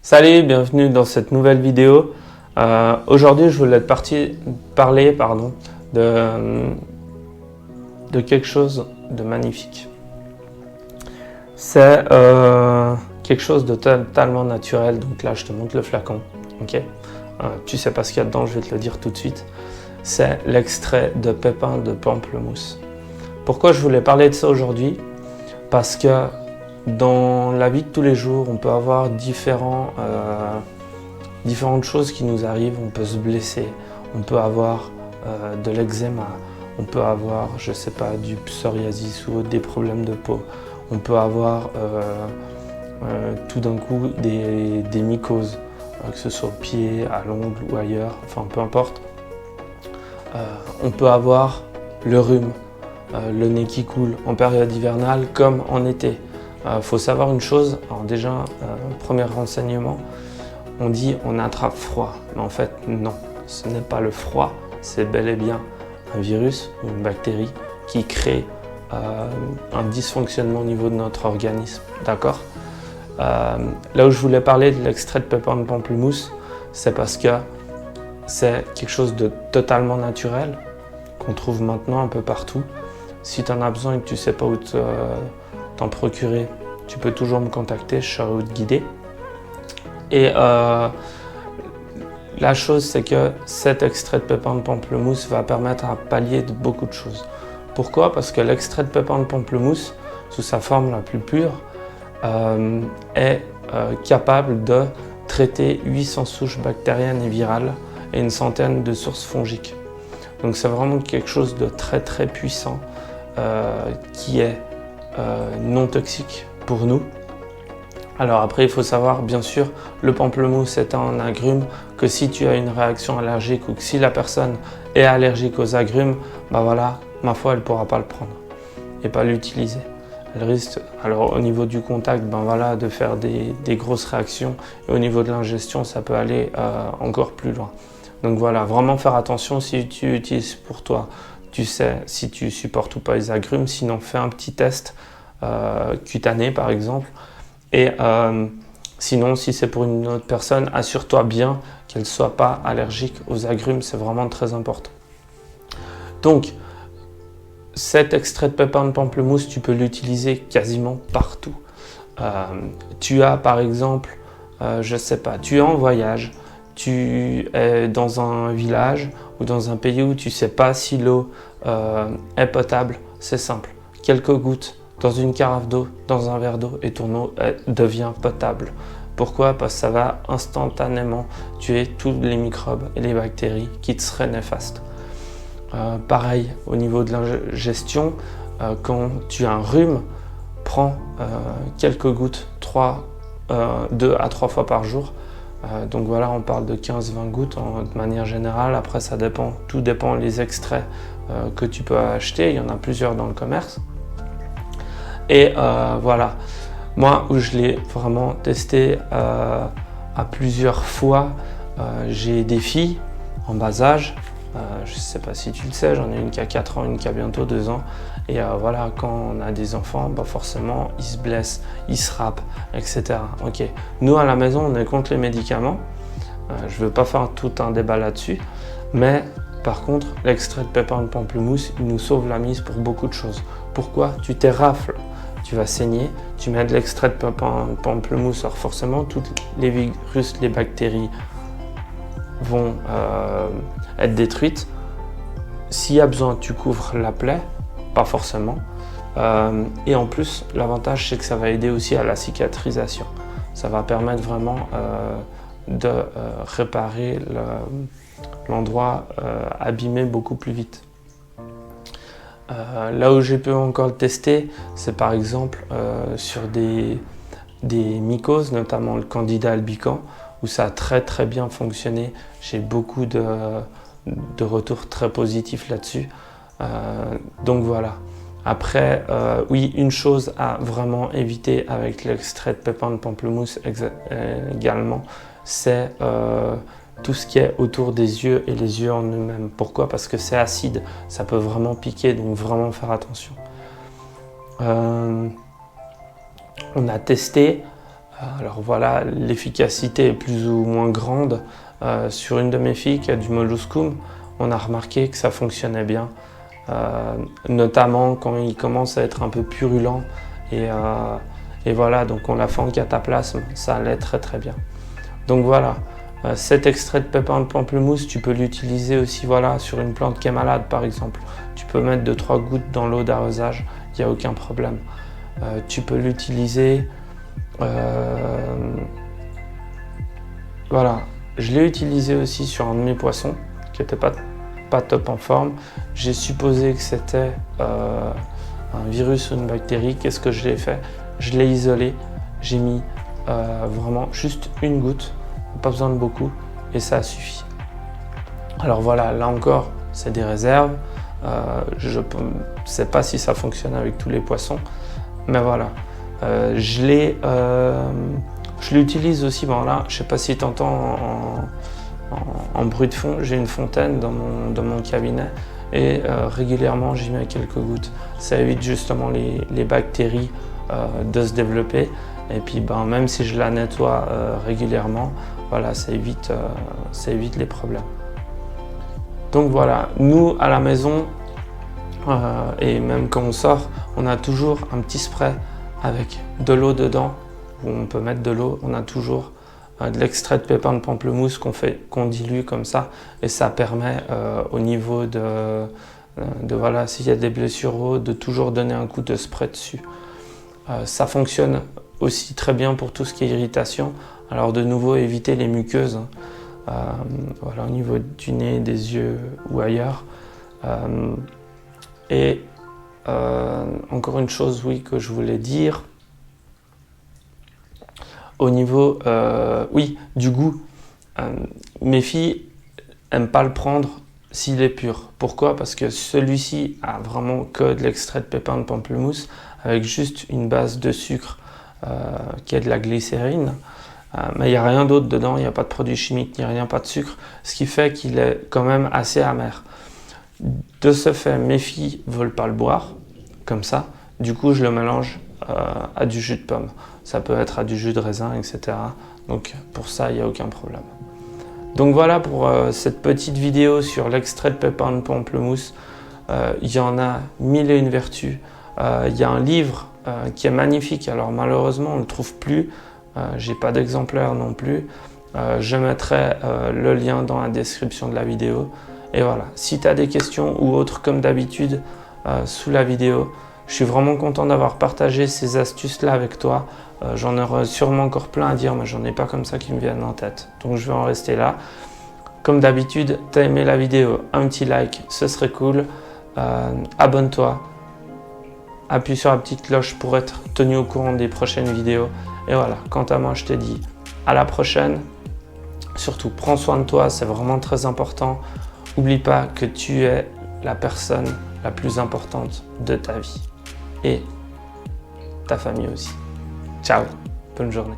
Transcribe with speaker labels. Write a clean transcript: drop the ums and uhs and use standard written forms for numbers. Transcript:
Speaker 1: Salut, bienvenue dans cette nouvelle vidéo. Aujourd'hui, je voulais parler de quelque chose de magnifique. C'est quelque chose de totalement naturel. Donc là, je te montre le flacon. Okay, tu sais pas ce qu'il y a dedans, je vais te le dire tout de suite. C'est l'extrait de pépins de pamplemousse. Pourquoi je voulais parler de ça aujourd'hui? Parce que dans la vie de tous les jours, on peut avoir différentes choses qui nous arrivent. On peut se blesser, on peut avoir de l'eczéma, on peut avoir, je sais pas, du psoriasis ou des problèmes de peau. On peut avoir tout d'un coup des mycoses, que ce soit au pied, à l'ongle ou ailleurs, enfin peu importe. On peut avoir le rhume, le nez qui coule en période hivernale comme en été. Faut savoir une chose, alors déjà, premier renseignement, on dit on attrape froid, mais en fait non, ce n'est pas le froid, c'est bel et bien un virus ou une bactérie qui crée un dysfonctionnement au niveau de notre organisme, d'accord? Là où je voulais parler de l'extrait de pépins de pamplemousse, c'est parce que c'est quelque chose de totalement naturel qu'on trouve maintenant un peu partout. Si tu en as besoin et que tu ne sais pas où t'en procurer, tu peux toujours me contacter, je serai où te guider. Et la chose, c'est que cet extrait de pépins de pamplemousse va permettre à pallier de beaucoup de choses. Pourquoi? Parce que l'extrait de pépins de pamplemousse, sous sa forme la plus pure, est capable de traiter 800 souches bactériennes et virales et une centaine de sources fongiques. Donc c'est vraiment quelque chose de très très puissant qui est non toxique pour nous. Alors après, il faut savoir, bien sûr, le pamplemousse est un agrume, que si tu as une réaction allergique ou que si la personne est allergique aux agrumes, bah voilà, ma foi, elle ne pourra pas le prendre et pas l'utiliser. Elle risque, alors au niveau du contact, ben voilà, de faire des grosses réactions, et au niveau de l'ingestion, ça peut aller encore plus loin. Donc voilà, vraiment faire attention si tu utilises pour toi. Tu sais si tu supportes ou pas les agrumes, sinon fais un petit test cutané par exemple. Et sinon, si c'est pour une autre personne, assure-toi bien qu'elle ne soit pas allergique aux agrumes, c'est vraiment très important. Donc, cet extrait de pépins de pamplemousse, tu peux l'utiliser quasiment partout. Tu as par exemple, je sais pas, tu es en voyage, tu es dans un village ou dans un pays où tu ne sais pas si l'eau est potable, c'est simple. Quelques gouttes dans une carafe d'eau, dans un verre d'eau et ton eau devient potable. Pourquoi? Parce que ça va instantanément tuer tous les microbes et les bactéries qui te seraient néfastes. Pareil, au niveau de l'ingestion, quand tu as un rhume, prends quelques gouttes, 2 à 3 fois par jour. Donc voilà, on parle de 15-20 gouttes de manière générale. Après, ça dépend, tout dépend des extraits que tu peux acheter. Il y en a plusieurs dans le commerce. Et voilà, moi où je l'ai vraiment testé à plusieurs fois, j'ai des filles en bas âge. Je ne sais pas si tu le sais, j'en ai une qui a 4 ans, une qui a bientôt 2 ans. Et voilà, quand on a des enfants, bah forcément, ils se blessent, ils se râpent, etc. Ok. Nous, à la maison, on est contre les médicaments. Je ne veux pas faire tout un débat là-dessus. Mais par contre, l'extrait de pépins de pamplemousse, il nous sauve la mise pour beaucoup de choses. Pourquoi? Tu t'érafles, tu vas saigner, tu mets de l'extrait de pépins de pamplemousse, alors forcément, tous les virus, les bactéries vont être détruites. S'il y a besoin, tu couvres la plaie, pas forcément. Et en plus, l'avantage, c'est que ça va aider aussi à la cicatrisation. Ça va permettre vraiment de réparer l'endroit abîmé beaucoup plus vite. Là où j'ai pu encore le tester, c'est par exemple sur des mycoses, notamment le Candida albicans, où ça a très bien fonctionné. J'ai beaucoup de retours très positifs là-dessus. Donc voilà. Après, oui, une chose à vraiment éviter avec l'extrait de pépins de pamplemousse également, c'est tout ce qui est autour des yeux et les yeux en eux-mêmes. Pourquoi? Parce que c'est acide, ça peut vraiment piquer, donc vraiment faire attention. On a testé, alors voilà, l'efficacité est plus ou moins grande. Sur une de mes filles qui a du molluscum, on a remarqué que ça fonctionnait bien. Notamment quand il commence à être un peu purulent et voilà, donc on l'a fait en cataplasme, ça allait très bien. Donc voilà, cet extrait de pépins de pamplemousse, tu peux l'utiliser aussi voilà, sur une plante qui est malade par exemple. Tu peux mettre 2-3 gouttes dans l'eau d'arrosage, il n'y a aucun problème. Tu peux l'utiliser, voilà, je l'ai utilisé aussi sur un de mes poissons qui n'était pas top en forme. J'ai supposé que c'était un virus ou une bactérie. Qu'est-ce que je l'ai fait? Je l'ai isolé, j'ai mis vraiment juste une goutte, pas besoin de beaucoup, et ça a suffi. Alors voilà, là encore, c'est des réserves. Je ne sais pas si ça fonctionne avec tous les poissons, mais voilà. Je l'utilise aussi, bon là, je ne sais pas si tu entends en bruit de fond, j'ai une fontaine dans mon cabinet et régulièrement j'y mets quelques gouttes. Ça évite justement les bactéries de se développer et puis même si je la nettoie régulièrement, voilà, ça évite les problèmes. Donc voilà, nous à la maison et même quand on sort, on a toujours un petit spray avec de l'eau dedans où on peut mettre de l'eau, on a toujours de l'extrait de pépins de pamplemousse qu'on dilue comme ça et ça permet au niveau de voilà, s'il y a des blessures hautes, de toujours donner un coup de spray dessus. Ça fonctionne aussi très bien pour tout ce qui est irritation. Alors de nouveau, éviter les muqueuses, voilà, au niveau du nez, des yeux ou ailleurs. Et encore une chose, oui, que je voulais dire. Au niveau oui, du goût, mes filles n'aiment pas le prendre s'il est pur. Pourquoi? Parce que celui-ci a vraiment que de l'extrait de pépins de pamplemousse avec juste une base de sucre qui est de la glycérine. Mais il n'y a rien d'autre dedans, il n'y a pas de produits chimiques, ni rien, pas de sucre, ce qui fait qu'il est quand même assez amer. De ce fait, mes filles ne veulent pas le boire, comme ça. Du coup, je le mélange à du jus de pomme. Ça peut être à du jus de raisin, etc. Donc pour ça, il n'y a aucun problème. Donc voilà pour cette petite vidéo sur l'extrait de pépins de pamplemousse. Il y en a 1001 vertus. Il y a un livre qui est magnifique. Alors malheureusement, on ne le trouve plus. J'ai pas d'exemplaire non plus. Je mettrai le lien dans la description de la vidéo. Et voilà, si tu as des questions ou autres comme d'habitude sous la vidéo, je suis vraiment content d'avoir partagé ces astuces-là avec toi. J'en aurai sûrement encore plein à dire, mais j'en ai pas comme ça qui me viennent en tête. Donc je vais en rester là. Comme d'habitude, tu as aimé la vidéo, un petit like, ce serait cool. Abonne-toi, appuie sur la petite cloche pour être tenu au courant des prochaines vidéos. Et voilà, quant à moi, je te dis à la prochaine. Surtout, prends soin de toi, c'est vraiment très important. N'oublie pas que tu es la personne la plus importante de ta vie. Et ta famille aussi. Ciao, bonne journée.